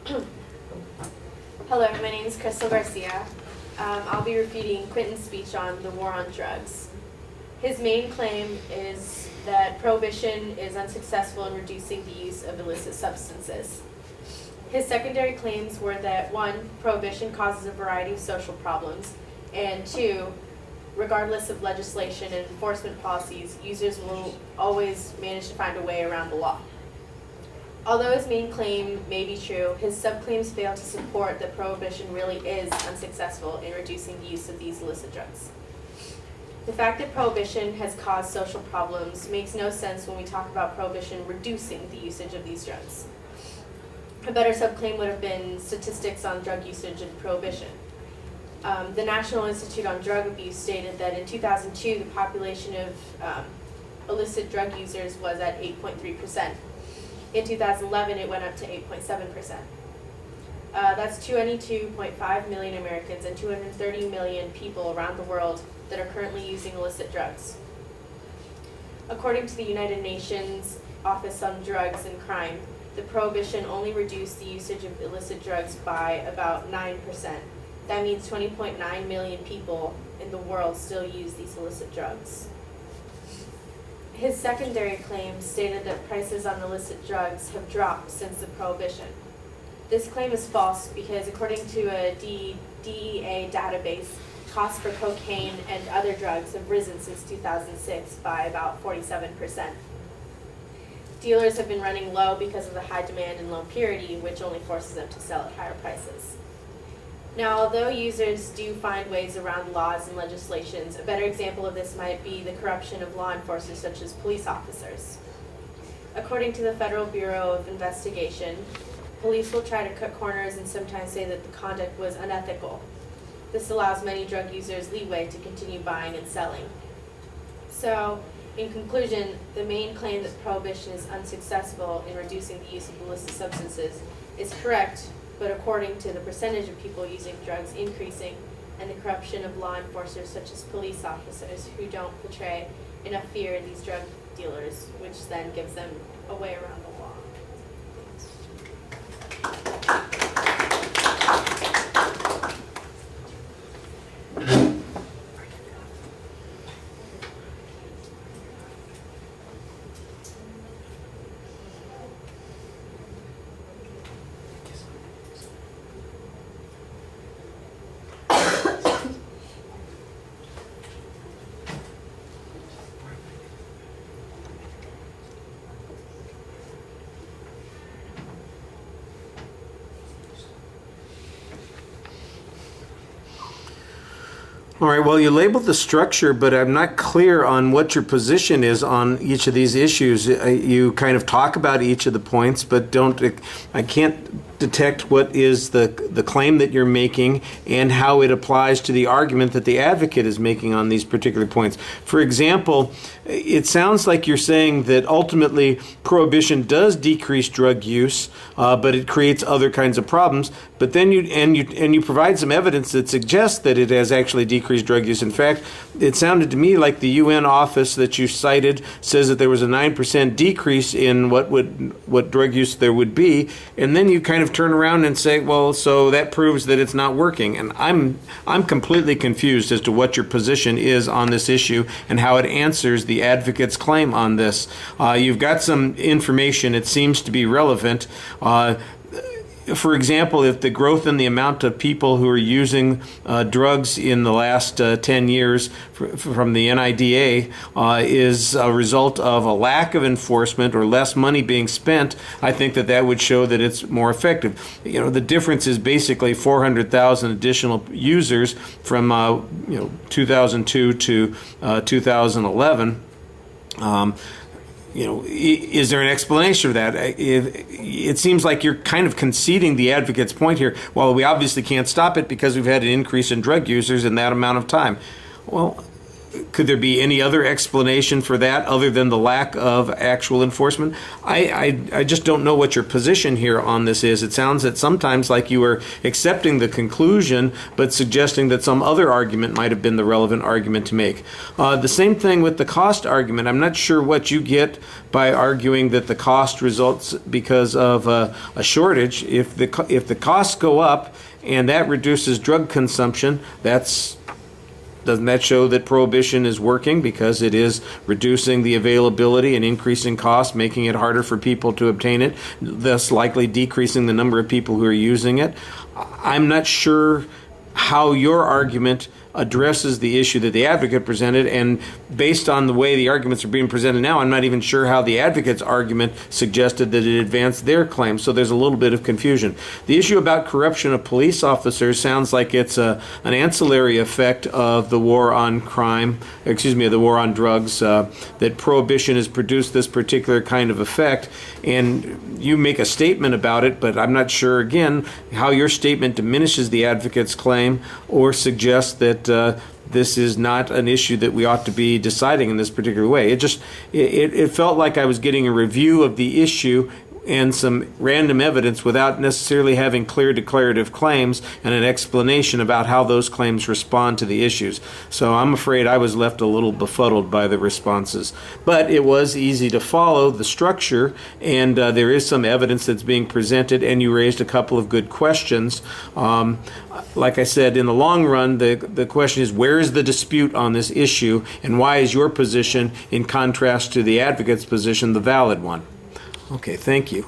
Hello, my name is Kristal Garcia. I'll be refuting Quentin's speech on the war on drugs. His main claim is that prohibition is unsuccessful in reducing the use of illicit substances. His secondary claims were that 1, prohibition causes a variety of social problems, and 2, regardless of legislation and enforcement policies, users will always manage to find a way around the law. Although his main claim may be true, his subclaims fail to support that prohibition really is unsuccessful in reducing the use of these illicit drugs. The fact that prohibition has caused social problems makes no sense when we talk about prohibition reducing the usage of these drugs. A better subclaim would have been statistics on drug usage and prohibition. The National Institute on Drug Abuse stated that in 2002, the population of illicit drug users was at 8.3%. In 2011, it went up to 8.7%. That's 22.5 million Americans and 230 million people around the world that are currently using illicit drugs. According to the United Nations Office on Drugs and Crime, the prohibition only reduced the usage of illicit drugs by about 9%. That means 20.9 million people in the world still use these illicit drugs. His secondary claims stated that prices on illicit drugs have dropped since the prohibition. This claim is false because according to a DEA database, costs for cocaine and other drugs have risen since 2006 by about 47%. Dealers have been running low because of the high demand and low purity, which only forces them to sell at higher prices. Now, although users do find ways around laws and legislations, a better example of this might be the corruption of law enforcers such as police officers. According to the Federal Bureau of Investigation, police will try to cut corners and sometimes say that the conduct was unethical. This allows many drug users leeway to continue buying and selling. So, in conclusion, the main claim that prohibition is unsuccessful in reducing the use of illicit substances is correct, but according to the percentage of people using drugs increasing and the corruption of law enforcers such as police officers who don't portray enough fear in these drug dealers, which then gives them a way around the law. All right, well, you labeled the structure, but I'm not clear on what your position is on each of these issues. You kind of talk about each of the points, but I can't detect what is the claim that you're making and how it applies to the argument that the advocate is making on these particular points. For example, it sounds like you're saying that ultimately prohibition does decrease drug use, but it creates other kinds of problems. But then you provide some evidence that suggests that it has actually decreased drug use. In fact, it sounded to me like the UN office that you cited says that there was a 9% decrease in what drug use there would be, and then you kind of turn around and say, well, so that proves that it's not working. And I'm completely confused as to what your position is on this issue and how it answers the advocate's claim on this. You've got some information, it seems to be relevant. For example, if the growth in the amount of people who are using drugs in the last 10 years from the NIDA is a result of a lack of enforcement or less money being spent, I think that would show that it's more effective. You know, the difference is basically 400,000 additional users from 2002 to 2011. Is there an explanation for that? It seems like you're kind of conceding the advocate's point here. Well, we obviously can't stop it because we've had an increase in drug users in that amount of time. Well, could there be any other explanation for that other than the lack of actual enforcement? I just don't know what your position here on this is. It sounds that sometimes like you were accepting the conclusion, but suggesting that some other argument might have been the relevant argument to make. The same thing with the cost argument. I'm not sure what you get by arguing that the cost results because of a shortage. If the costs go up and that reduces drug consumption, doesn't that show that prohibition is working because it is reducing the availability and increasing costs, making it harder for people to obtain it, thus likely decreasing the number of people who are using it? I'm not sure how your argument addresses the issue that the advocate presented, and based on the way the arguments are being presented now, I'm not even sure how the advocate's argument suggested that it advanced their claim, so there's a little bit of confusion. The issue about corruption of police officers sounds like it's an ancillary effect of the war on crime, the war on drugs, that prohibition has produced this particular kind of effect, and you make a statement about it, but I'm not sure, again, how your statement diminishes the advocate's claim or suggests that this is not an issue that we ought to be deciding in this particular way. It felt like I was getting a review of the issue and some random evidence without necessarily having clear declarative claims and an explanation about how those claims respond to the issues. So I'm afraid I was left a little befuddled by the responses. But it was easy to follow the structure, and there is some evidence that's being presented, and you raised a couple of good questions. Like I said, in the long run, the question is, where is the dispute on this issue, and why is your position, in contrast to the advocate's position, the valid one? Okay, thank you.